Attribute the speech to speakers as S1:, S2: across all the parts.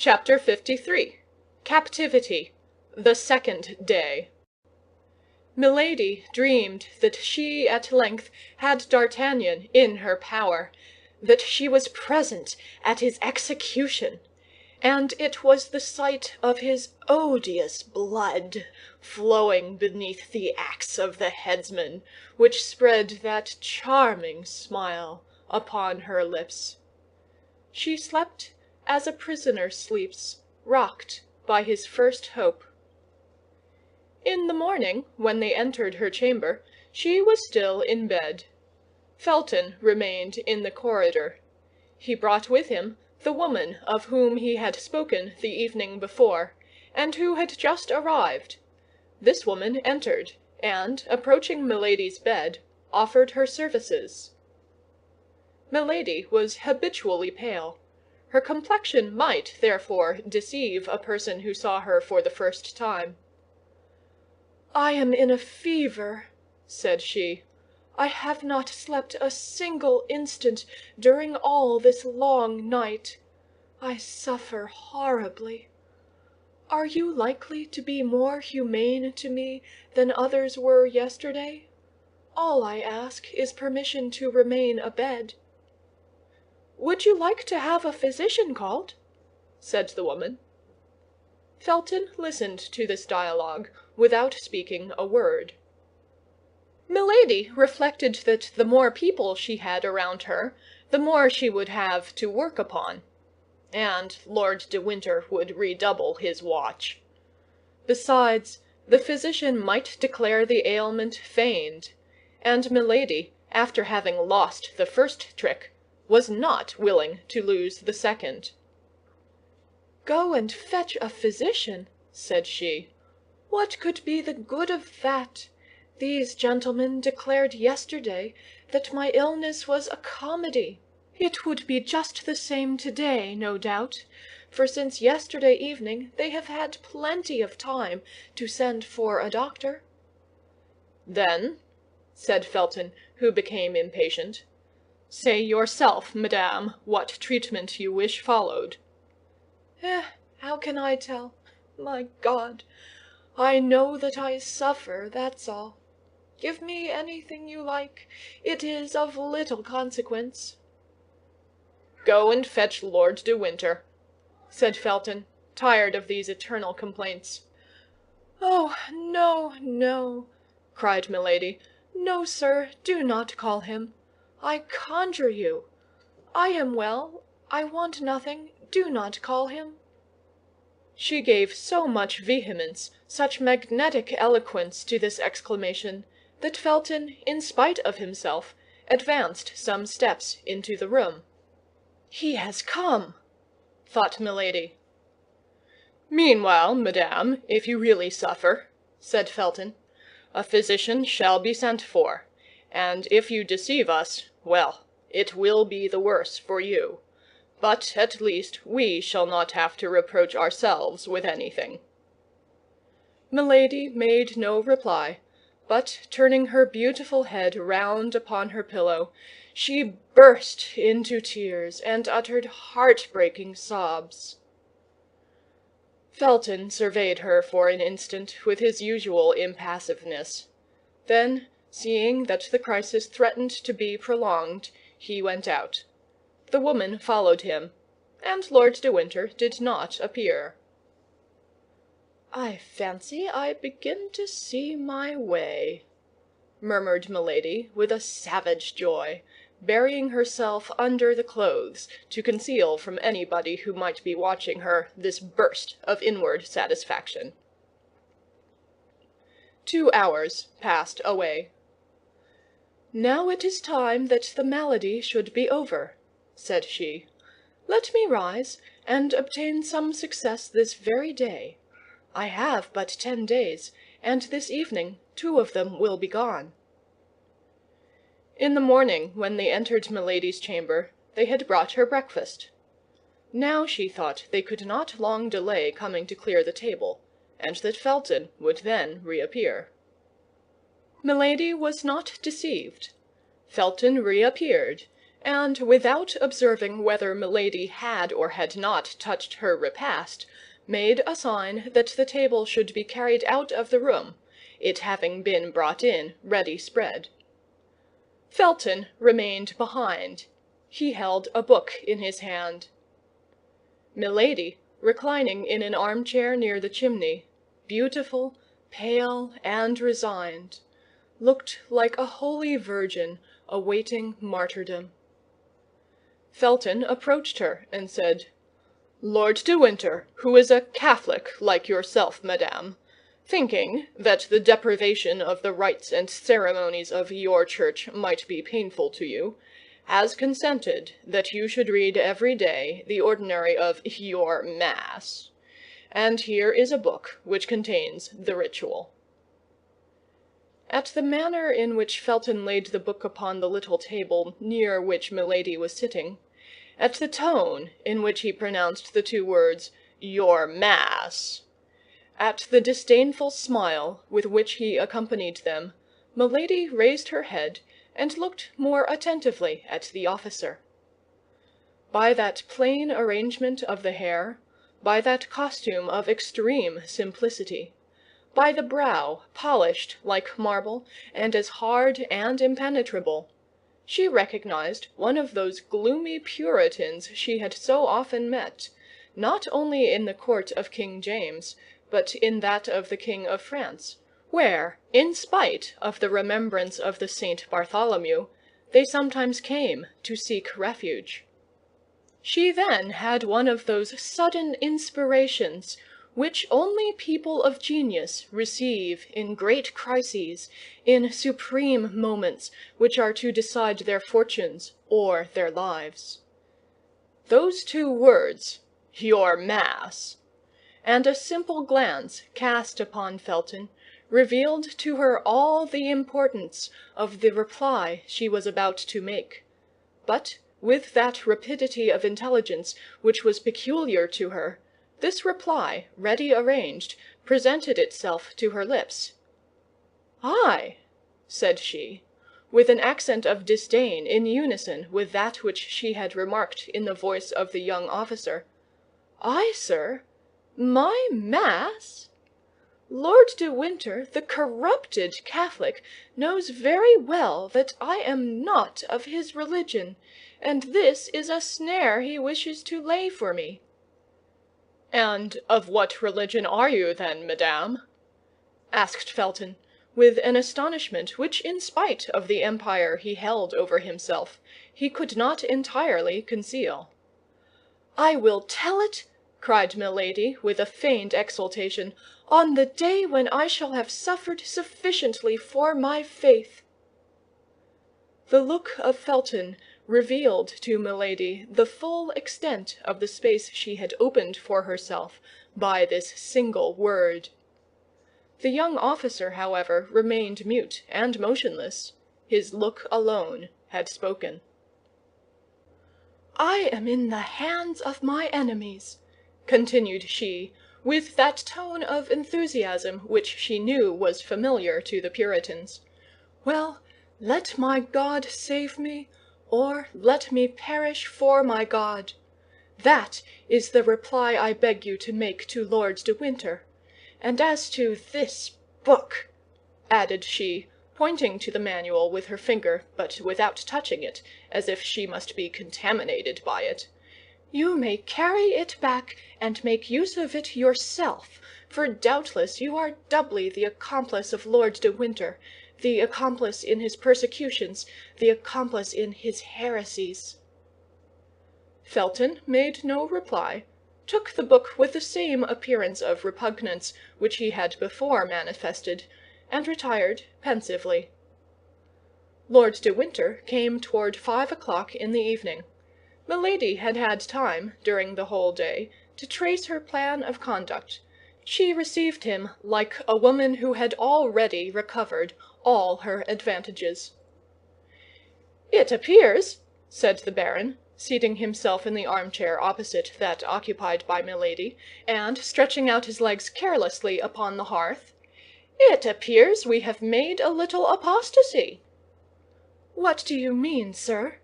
S1: Chapter 53. Captivity. The Second Day. Milady dreamed that she at length had D'Artagnan in her power, that she was present at his execution, and it was the sight of his odious blood flowing beneath the axe of the headsman which spread that charming smile upon her lips. She slept as a prisoner sleeps, rocked by his first hope. In the morning, when they entered her chamber, she was still in bed. Felton remained in the corridor. He brought with him the woman of whom he had spoken the evening before, and who had just arrived. This woman entered, and, approaching Milady's bed, offered her services. Milady was habitually pale. Her complexion might, therefore, deceive a person who saw her for the first time. "I am in a fever," said she. "I have not slept a single instant during all this long night. I suffer horribly. Are you likely to be more humane to me than others were yesterday? All I ask is permission to remain abed." "Would you like to have a physician called?" said the woman. Felton listened to this dialogue without speaking a word. Milady reflected that the more people she had around her, the more she would have to work upon, and Lord de Winter would redouble his watch. Besides, the physician might declare the ailment feigned, and Milady, after having lost the first trick, was not willing to lose the second. "Go and fetch a physician," said she. "What could be the good of that? These gentlemen declared yesterday that my illness was a comedy. It would be just the same today, no doubt, for since yesterday evening they have had plenty of time to send for a doctor." "Then," said Felton, who became impatient, "say yourself, madame, what treatment you wish followed." How can I tell? My God! I know that I suffer, that's all. Give me anything you like. It is of little consequence." "Go and fetch Lord de Winter," said Felton, tired of these eternal complaints. "Oh, no, no," cried Milady. "No, sir, do not call him. I conjure you. I am well. I want nothing. Do not call him." She gave so much vehemence, such magnetic eloquence to this exclamation, that Felton, in spite of himself, advanced some steps into the room. "He has come," thought Milady. "Meanwhile, madame, if you really suffer," said Felton, "a physician shall be sent for, and if you deceive us, well, it will be the worse for you. But at least we shall not have to reproach ourselves with anything." Milady made no reply, but turning her beautiful head round upon her pillow, she burst into tears and uttered heartbreaking sobs. Felton surveyed her for an instant with his usual impassiveness. Then, seeing that the crisis threatened to be prolonged, he went out. The woman followed him, and Lord de Winter did not appear. "I fancy I begin to see my way," murmured Milady, with a savage joy, burying herself under the clothes to conceal from anybody who might be watching her this burst of inward satisfaction. 2 hours passed away. "Now it is time that the malady should be over," said she. "Let me rise, and obtain some success this very day. I have but 10 days, and this evening 2 of them will be gone." In the morning, when they entered Milady's chamber, they had brought her breakfast. Now she thought they could not long delay coming to clear the table, and that Felton would then reappear. Milady was not deceived. Felton reappeared, and without observing whether Milady had or had not touched her repast, made a sign that the table should be carried out of the room, it having been brought in ready spread. Felton remained behind. He held a book in his hand. Milady, reclining in an armchair near the chimney, beautiful, pale, and resigned, looked like a holy virgin awaiting martyrdom. Felton approached her and said, "Lord de Winter, who is a Catholic like yourself, madame, thinking that the deprivation of the rites and ceremonies of your church might be painful to you, has consented that you should read every day the ordinary of your Mass. And here is a book which contains the ritual." At the manner in which Felton laid the book upon the little table near which Milady was sitting, at the tone in which he pronounced the two words, "your Mass," at the disdainful smile with which he accompanied them, Milady raised her head and looked more attentively at the officer. By that plain arrangement of the hair, by that costume of extreme simplicity, by the brow polished like marble and as hard and impenetrable, she recognized one of those gloomy Puritans she had so often met, not only in the court of King James, but in that of the King of France, where, in spite of the remembrance of the Saint Bartholomew, they sometimes came to seek refuge. She then had one of those sudden inspirations which only people of genius receive in great crises, in supreme moments which are to decide their fortunes or their lives. Those two words, "your Mass," and a simple glance cast upon Felton, revealed to her all the importance of the reply she was about to make. But with that rapidity of intelligence which was peculiar to her, this reply, ready arranged, presented itself to her lips. "I," said she, with an accent of disdain in unison with that which she had remarked in the voice of the young officer. "I, sir? My Mass? Lord de Winter, the corrupted Catholic, knows very well that I am not of his religion, and this is a snare he wishes to lay for me." "And of what religion are you, then, madame?" asked Felton, with an astonishment which, in spite of the empire he held over himself, he could not entirely conceal. "I will tell it," cried Milady, with a feigned exultation, "on the day when I shall have suffered sufficiently for my faith." The look of Felton revealed to Milady the full extent of the space she had opened for herself by this single word. The young officer, however, remained mute and motionless. His look alone had spoken. "I am in the hands of my enemies," continued she, with that tone of enthusiasm which she knew was familiar to the Puritans. "Well, let my God save me, or let me perish for my God. That is the reply I beg you to make to Lord de Winter. And as to this book," added she, pointing to the manual with her finger, but without touching it, as if she must be contaminated by it, "you may carry it back and make use of it yourself, for doubtless you are doubly the accomplice of Lord de Winter, the accomplice in his persecutions, the accomplice in his heresies." Felton made no reply, took the book with the same appearance of repugnance which he had before manifested, and retired pensively. Lord de Winter came toward 5 o'clock in the evening. Milady had had time, during the whole day, to trace her plan of conduct. She received him like a woman who had already recovered all her advantages. "It appears," said the Baron, seating himself in the armchair opposite that occupied by Milady, and stretching out his legs carelessly upon the hearth, "it appears we have made a little apostasy." "What do you mean, sir?"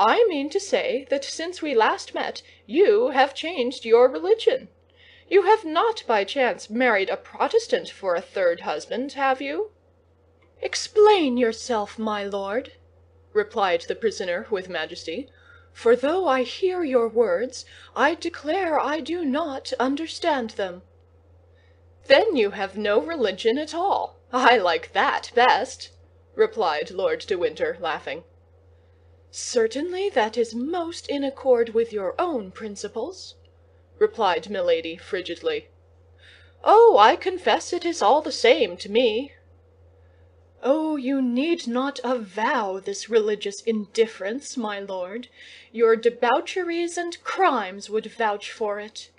S1: I mean to say that since we last met you have changed your religion. You have not by chance married a Protestant for a third husband, have you?" "Explain yourself, my lord," replied the prisoner with majesty, "for though I hear your words, I declare I do not understand them." "Then you have no religion at all. I like that best," replied Lord de Winter, laughing. "Certainly that is most in accord with your own principles," replied Milady, frigidly. "Oh, I confess it is all the same to me." "Oh, you need not avow this religious indifference, my lord. Your debaucheries and crimes would vouch for it."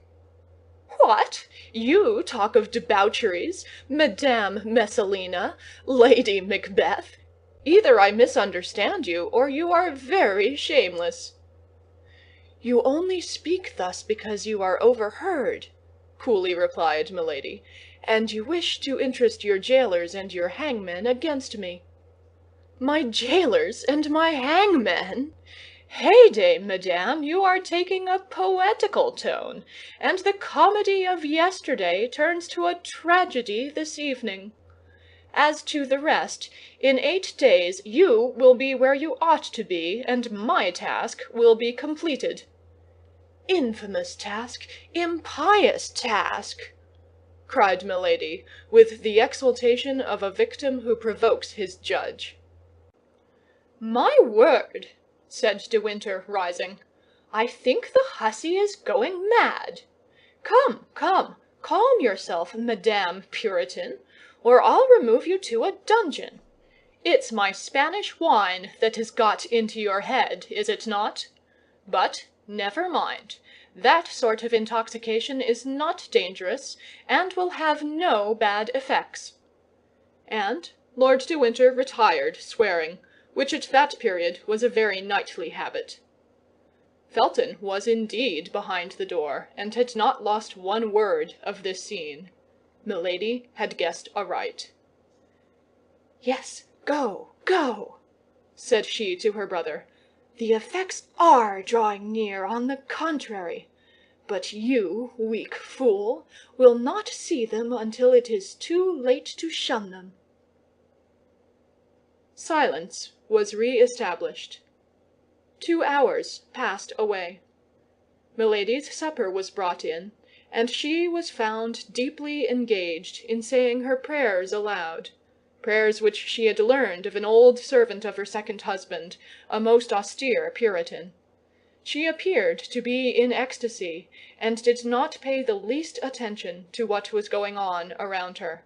S1: "What! You talk of debaucheries, Madame Messalina, Lady Macbeth! Either I misunderstand you, or you are very shameless." "You only speak thus because you are overheard," coolly replied Milady, "and you wish to interest your jailers and your hangmen against me." "My jailers and my hangmen! Heyday, madame, you are taking a poetical tone, and the comedy of yesterday turns to a tragedy this evening. As to the rest, in 8 days you will be where you ought to be, and my task will be completed." "Infamous task! Impious task!" cried Milady, with the exultation of a victim who provokes his judge. "My word!" said de Winter, rising, "I think the hussy is going mad. Come, come, calm yourself, Madame Puritan, or I'll remove you to a dungeon. It's my Spanish wine that has got into your head, is it not? But never mind. That sort of intoxication is not dangerous, and will have no bad effects." And Lord de Winter retired swearing, which at that period was a very knightly habit. Felton was indeed behind the door, and had not lost one word of this scene. Milady had guessed aright. "Yes, go, go," said she to her brother. "The effects are drawing near, on the contrary. But you, weak fool, will not see them until it is too late to shun them." Silence was re-established. 2 hours passed away. Milady's supper was brought in, and she was found deeply engaged in saying her prayers aloud, prayers which she had learned of an old servant of her second husband, a most austere Puritan. She appeared to be in ecstasy, and did not pay the least attention to what was going on around her.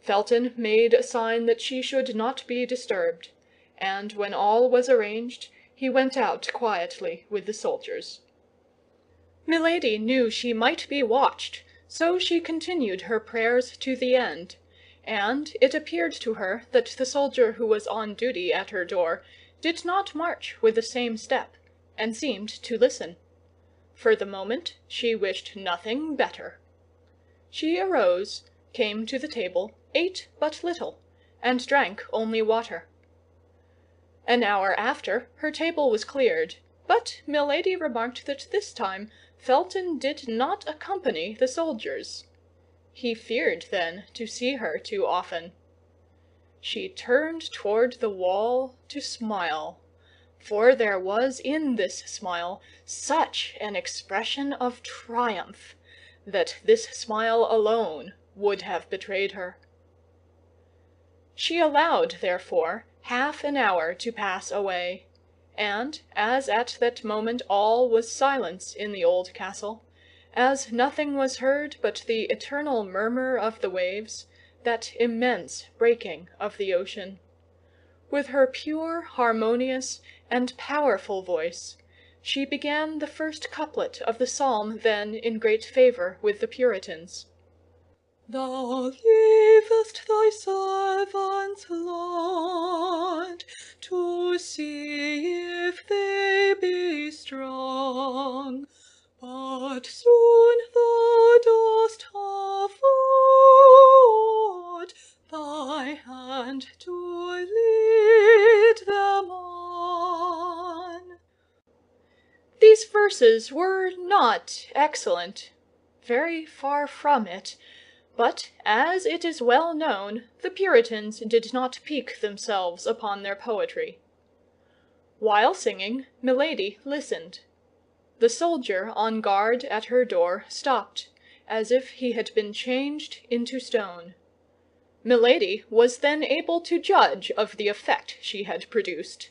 S1: Felton made a sign that she should not be disturbed, and when all was arranged, he went out quietly with the soldiers. Milady knew she might be watched, so she continued her prayers to the end, and it appeared to her that the soldier who was on duty at her door did not march with the same step, and seemed to listen. For the moment she wished nothing better. She arose, came to the table, ate but little, and drank only water. An hour after, her table was cleared, but Milady remarked that this time Felton did not accompany the soldiers. He feared, then, to see her too often. She turned toward the wall to smile, for there was in this smile such an expression of triumph that this smile alone would have betrayed her. She allowed, therefore, half an hour to pass away, and as at that moment all was silence in the old castle, as nothing was heard but the eternal murmur of the waves, that immense breaking of the ocean, with her pure, harmonious, and powerful voice, she began the first couplet of the psalm then in great favor with the Puritans. "Thou leavest thy servants, Lord, to see if they be strong, but soon thou dost afford thy hand to lead them on. verses were not excellent, very far from it, but, as it is well known, the Puritans did not pique themselves upon their poetry. While singing, Milady listened. The soldier on guard at her door stopped, as if he had been changed into stone. Milady was then able to judge of the effect she had produced.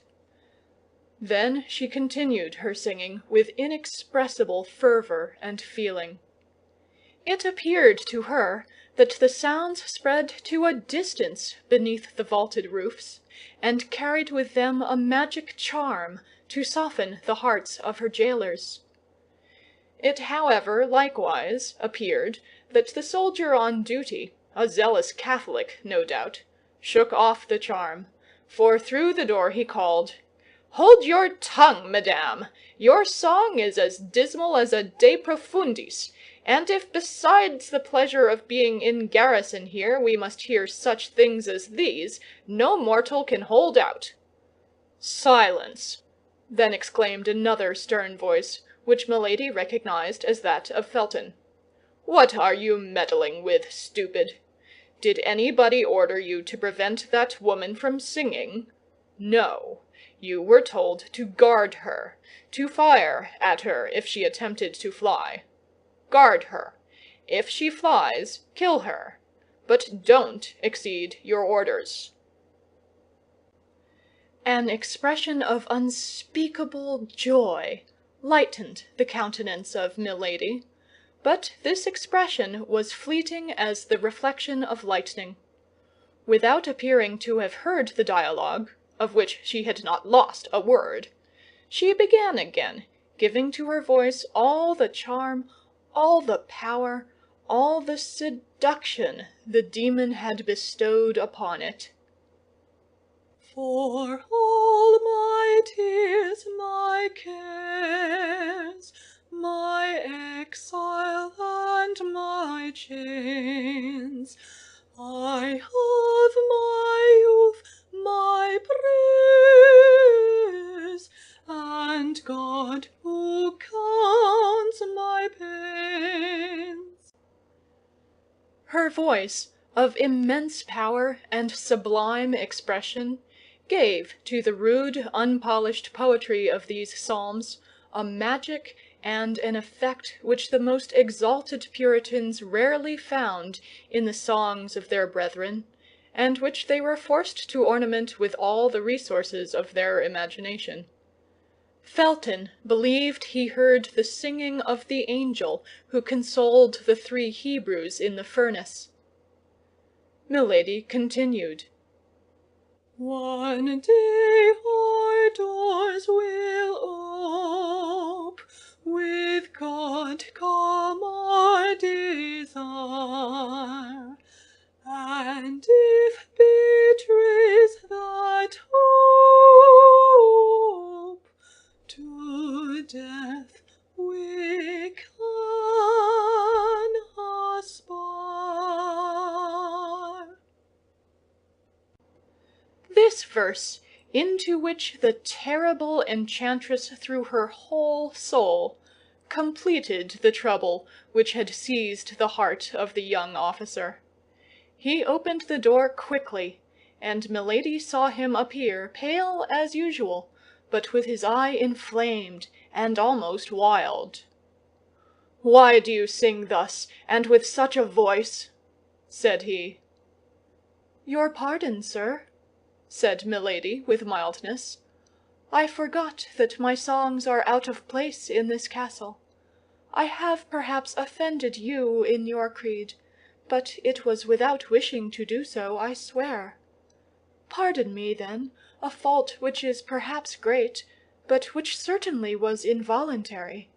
S1: Then she continued her singing with inexpressible fervor and feeling. It appeared to her that the sounds spread to a distance beneath the vaulted roofs, and carried with them a magic charm to soften the hearts of her jailers. It, however, likewise appeared that the soldier on duty, a zealous Catholic, no doubt, shook off the charm, for through the door he called, "Hold your tongue, madame! Your song is as dismal as a De Profundis, and if besides the pleasure of being in garrison here we must hear such things as these, no mortal can hold out." "Silence!" then exclaimed another stern voice, which Milady recognized as that of Felton. "What are you meddling with, stupid? Did anybody order you to prevent that woman from singing? No. You were told to guard her, to fire at her if she attempted to fly. Guard her. If she flies, kill her. But don't exceed your orders." An expression of unspeakable joy lightened the countenance of Milady, but this expression was fleeting as the reflection of lightning. Without appearing to have heard the dialogue, of which she had not lost a word, she began again, giving to her voice all the charm, all the power, all the seduction the demon had bestowed upon it. "For all my tears, my cares, my exile and my chains, I of my youth, my praise, and God who counts my pains." Her voice, of immense power and sublime expression, gave to the rude, unpolished poetry of these psalms a magic and an effect which the most exalted Puritans rarely found in the songs of their brethren, and which they were forced to ornament with all the resources of their imagination. Felton believed he heard the singing of the angel who consoled the 3 Hebrews in the furnace. Milady continued, "One day our doors will ope, with God come our desire, and if betrays that hope, to death we can aspire." This verse, into which the terrible enchantress threw her whole soul, completed the trouble which had seized the heart of the young officer. He opened the door quickly, and Milady saw him appear, pale as usual, but with his eye inflamed and almost wild. "Why do you sing thus, and with such a voice?" said he. "Your pardon, sir," said Milady with mildness. "I forgot that my songs are out of place in this castle. I have perhaps offended you in your creed, but it was without wishing to do so, I swear. Pardon me, then, a fault which is perhaps great, but which certainly was involuntary."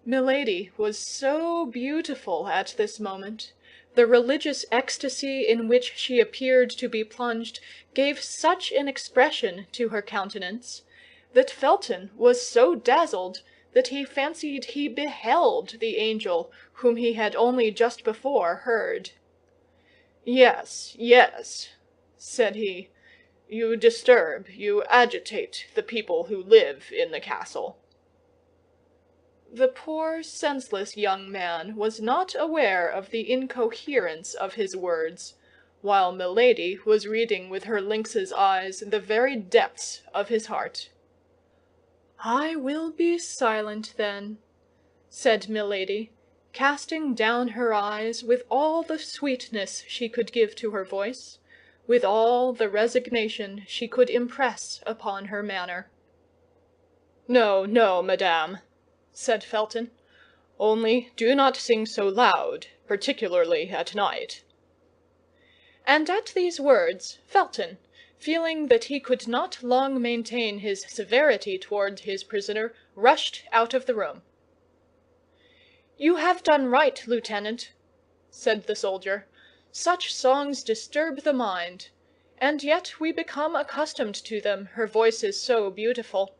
S1: Milady was so beautiful at this moment, the religious ecstasy in which she appeared to be plunged gave such an expression to her countenance, that Felton was so dazzled that he fancied he beheld the angel whom he had only just before heard. "Yes, yes," said he, "you disturb, you agitate the people who live in the castle." The poor senseless young man was not aware of the incoherence of his words, while Milady was reading with her lynx's eyes the very depths of his heart. "I will be silent, then," said Milady, casting down her eyes with all the sweetness she could give to her voice, with all the resignation she could impress upon her manner. "No, no, madame," said Felton. "Only do not sing so loud, particularly at night." And at these words, Felton, feeling that he could not long maintain his severity toward his prisoner, rushed out of the room. "You have done right, lieutenant," said the soldier. "Such songs disturb the mind; and yet we become accustomed to them, her voice is so beautiful.